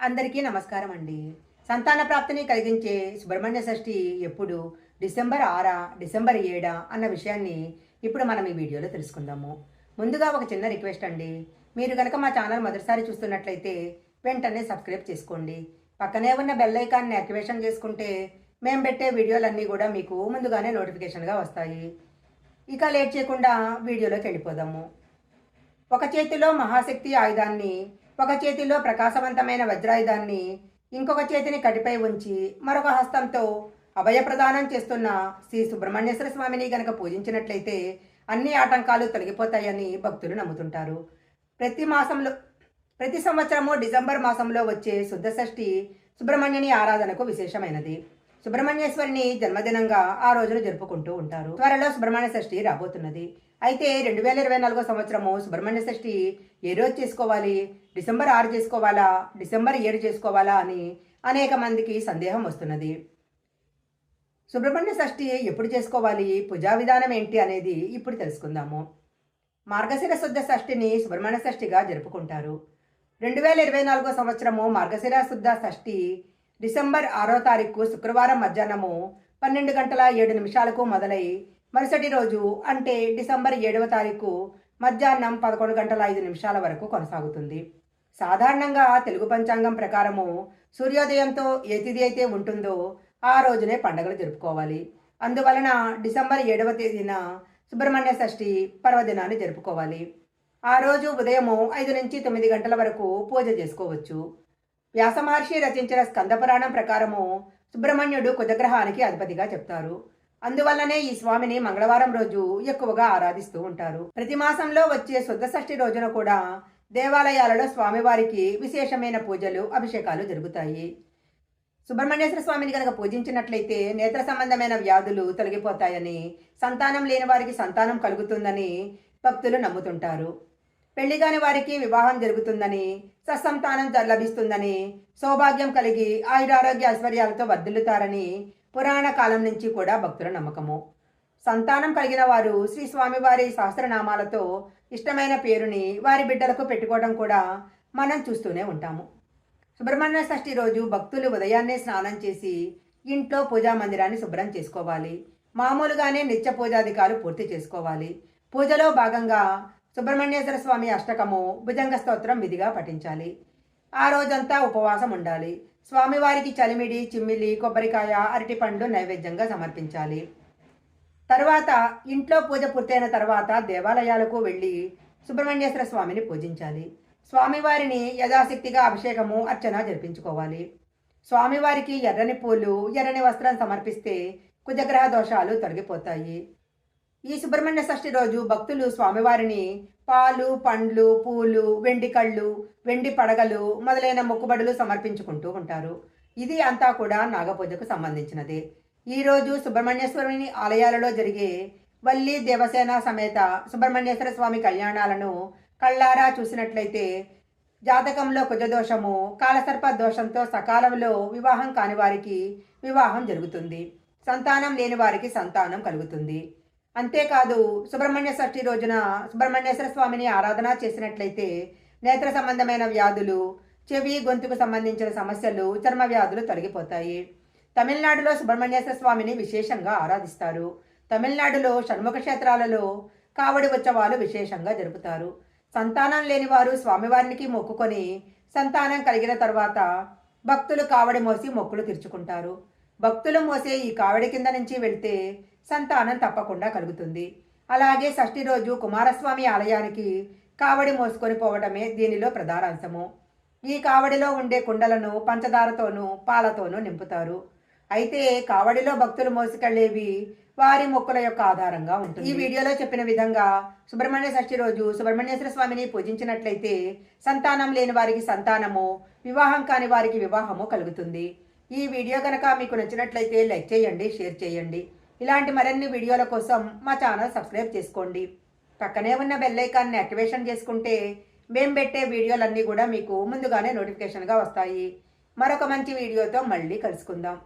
అందరికీ నమస్కారం అండి. సంతాన ప్రాప్తిని కలిగించే సుబ్రహ్మణ్య షష్ఠి ఎప్పుడు? డిసెంబర్ 6 డిసెంబర్ 7 అన్న విషయాన్ని ఇప్పుడు మనం ఈ వీడియోలో తెలుసుకుందాము. ముందుగా ఒక చిన్న రిక్వెస్ట్ అండి. మీరు గనక మా ఛానల్ మొదటిసారి చూస్తున్నట్లయితే వెంటనే సబ్స్క్రైబ్ చేసుకోండి. పక్కనే ఉన్న బెల్ ఐకాన్ని యాక్టివేషన్ చేసుకుంటే మేము పెట్టే వీడియోలన్నీ కూడా మీకు ముందుగానే నోటిఫికేషన్గా వస్తాయి. ఇక లేట్ చేయకుండా వీడియోలోకి వెళ్ళిపోదాము. ఒక చేతిలో మహాశక్తి ఆయుధాన్ని, ఒక చేతిలో ప్రకాశవంతమైన వజ్రాయుధాన్ని, ఇంకొక చేతిని కటిపై ఉంచి మరొక హస్తంతో అభయప్రదానం చేస్తున్న శ్రీ సుబ్రహ్మణ్యేశ్వర స్వామిని గనక పూజించినట్లయితే అన్ని ఆటంకాలు తొలగిపోతాయని భక్తులు నమ్ముతుంటారు. ప్రతి సంవత్సరము డిసెంబర్ మాసంలో వచ్చే శుద్ధ షష్ఠి సుబ్రహ్మణ్యుని ఆరాధనకు విశేషమైనది. సుబ్రహ్మణ్యేశ్వరిని జన్మదినంగా ఆ రోజును జరుపుకుంటూ ఉంటారు. త్వరలో సుబ్రహ్మణ్య షష్ఠి రాబోతున్నది. అయితే 2024 సంవత్సరము సుబ్రహ్మణ్య షష్ఠి ఏ రోజు చేసుకోవాలి? డిసెంబర్ 6 చేసుకోవాలా, డిసెంబర్ 7 చేసుకోవాలా అని అనేక మందికి సందేహం వస్తున్నది. సుబ్రహ్మణ్య షష్ఠి ఎప్పుడు చేసుకోవాలి, పూజా విధానం ఏంటి అనేది ఇప్పుడు తెలుసుకుందాము. మార్గశిర శుద్ధ షష్ఠిని సుబ్రహ్మణ్య షష్ఠిగా జరుపుకుంటారు. 2024 సంవత్సరము మార్గశిర శుద్ధ షష్ఠి డిసెంబర్ 6వ తారీఖు శుక్రవారం మధ్యాహ్నము 12 గంటల 7 నిమిషాలకు మొదలై మరుసటి రోజు అంటే డిసెంబర్ 7వ తారీఖు మధ్యాహ్నం 11 గంటల 5 నిమిషాల వరకు కొనసాగుతుంది. సాధారణంగా తెలుగు పంచాంగం ప్రకారము సూర్యోదయంతో ఏ తిథి అయితే ఉంటుందో ఆ రోజునే పండుగలు జరుపుకోవాలి. అందువలన డిసెంబర్ 7వ తేదీన సుబ్రహ్మణ్య షష్ఠి పర్వదినాన్ని జరుపుకోవాలి. ఆ రోజు ఉదయం 5 నుంచి 9 గంటల వరకు పూజ చేసుకోవచ్చు. వ్యాస మహర్షి రచించిన స్కందపురాణం ప్రకారము సుబ్రహ్మణ్యుడు కుజగ్రహానికి అధిపతిగా చెప్తారు. అందువల్లనే ఈ స్వామిని మంగళవారం రోజు ఎక్కువగా ఆరాధిస్తూ ఉంటారు. ప్రతి మాసంలో వచ్చే శుద్ధ షష్ఠి రోజున కూడా దేవాలయాలలో స్వామివారికి విశేషమైన పూజలు, అభిషేకాలు జరుగుతాయి. సుబ్రహ్మణ్యేశ్వర స్వామిని కనుక పూజించినట్లయితే నేత్ర సంబంధమైన వ్యాధులు తొలగిపోతాయని, సంతానం లేని వారికి సంతానం కలుగుతుందని భక్తులు నమ్ముతుంటారు. పెళ్లి కాని వారికి వివాహం జరుగుతుందని, సత్సంతానం లభిస్తుందని, సౌభాగ్యం కలిగి ఆయురారోగ్య ఐశ్వర్యాలతో వర్ధిల్లుతారని పురాణ కాలం నుంచి కూడా భక్తుల నమ్మకము. సంతానం కలిగిన వారు శ్రీ స్వామివారి సహస్రనామాలతో ఇష్టమైన పేరుని వారి బిడ్డలకు పెట్టుకోవడం కూడా మనం చూస్తూనే ఉంటాము. సుబ్రహ్మణ్య షష్ఠి రోజు భక్తులు ఉదయాన్నే స్నానం చేసి ఇంట్లో పూజా మందిరాన్ని శుభ్రం చేసుకోవాలి. మామూలుగానే నిత్య పూజాధికాలు పూర్తి చేసుకోవాలి. పూజలో భాగంగా సుబ్రహ్మణ్యేశ్వర స్వామి అష్టకము, భుజంగ స్తోత్రం విధిగా పఠించాలి. ఆ రోజంతా ఉపవాసం ఉండాలి. స్వామివారికి చలిమిడి, చిమ్మిలి, కొబ్బరికాయ, అరటిపండు నైవేద్యంగా సమర్పించాలి. తర్వాత ఇంట్లో పూజ పూర్తయిన తర్వాత దేవాలయాలకు వెళ్ళి సుబ్రహ్మణ్యేశ్వర స్వామిని పూజించాలి. స్వామివారిని యథాశక్తిగా అభిషేకము, అర్చన జరిపించుకోవాలి. స్వామివారికి ఎర్రని పూలు, ఎర్రని వస్త్రం సమర్పిస్తే కుజగ్రహ దోషాలు తొలగిపోతాయి. ఈ సుబ్రహ్మణ్య షష్ఠి రోజు భక్తులు స్వామివారిని పాలు, పండ్లు, పూలు, వెండి కళ్ళు, వెండి పడగలు మొదలైన మొక్కుబడులు సమర్పించుకుంటూ ఉంటారు. ఇది అంతా కూడా నాగపూజకు సంబంధించినదే. ఈరోజు సుబ్రహ్మణ్యేశ్వరుని ఆలయాలలో జరిగే వల్లి దేవసేన సమేత సుబ్రహ్మణ్యేశ్వర స్వామి కళ్యాణాలను కళ్ళారా చూసినట్లయితే జాతకంలో కుజదోషము, కాలసర్ప దోషంతో సకాలంలో వివాహం కాని వారికి వివాహం జరుగుతుంది. సంతానం లేని వారికి సంతానం కలుగుతుంది. అంతేకాదు సుబ్రహ్మణ్య షష్ఠి రోజున సుబ్రహ్మణ్యేశ్వర స్వామిని ఆరాధన చేసినట్లయితే నేత్ర సంబంధమైన వ్యాధులు, చెవి, గొంతుకు సంబంధించిన సమస్యలు, చర్మ వ్యాధులు తొలగిపోతాయి. తమిళనాడులో సుబ్రహ్మణ్యేశ్వర స్వామిని విశేషంగా ఆరాధిస్తారు. తమిళనాడులో షణ్ముఖ క్షేత్రాలలో కావడి ఉత్సవాలు విశేషంగా జరుపుతారు. సంతానం లేని వారు స్వామివారికి మొక్కుకొని సంతానం కలిగిన తర్వాత భక్తులు కావడి మోసి మొక్కులు తీర్చుకుంటారు. భక్తులు మోసే ఈ కావడి కింద నుంచి వెళ్తే సంతానం తప్పకుండా కలుగుతుంది. అలాగే షష్ఠి రోజు కుమారస్వామి ఆలయానికి కావడి మోసుకొని పోవడమే దీనిలో ప్రధానాంశము. ఈ కావడిలో ఉండే కుండలను పంచదారతోనూ పాలతోనూ నింపుతారు. అయితే కావడిలో భక్తులు మోసుకెళ్లేవి వారి మొక్కుల యొక్క ఆధారంగా ఉంటుంది. ఈ వీడియోలో చెప్పిన విధంగా సుబ్రహ్మణ్య షష్ఠి రోజు సుబ్రహ్మణ్యేశ్వర స్వామిని పూజించినట్లయితే సంతానం లేని వారికి సంతానము, వివాహం కాని వారికి వివాహము కలుగుతుంది. ఈ వీడియో కనుక మీకు నచ్చినట్లయితే లైక్ చేయండి, షేర్ చేయండి. ఇలాంటి మరిన్ని వీడియోల కోసం మా ఛానల్ సబ్స్క్రైబ్ చేసుకోండి. పక్కనే ఉన్న బెల్ ఐకాన్ని యాక్టివేషన్ చేసుకుంటే మేము పెట్టే వీడియోలన్నీ కూడా మీకు ముందుగానే నోటిఫికేషన్గా వస్తాయి. మరొక మంచి వీడియోతో మళ్ళీ కలుసుకుందాం.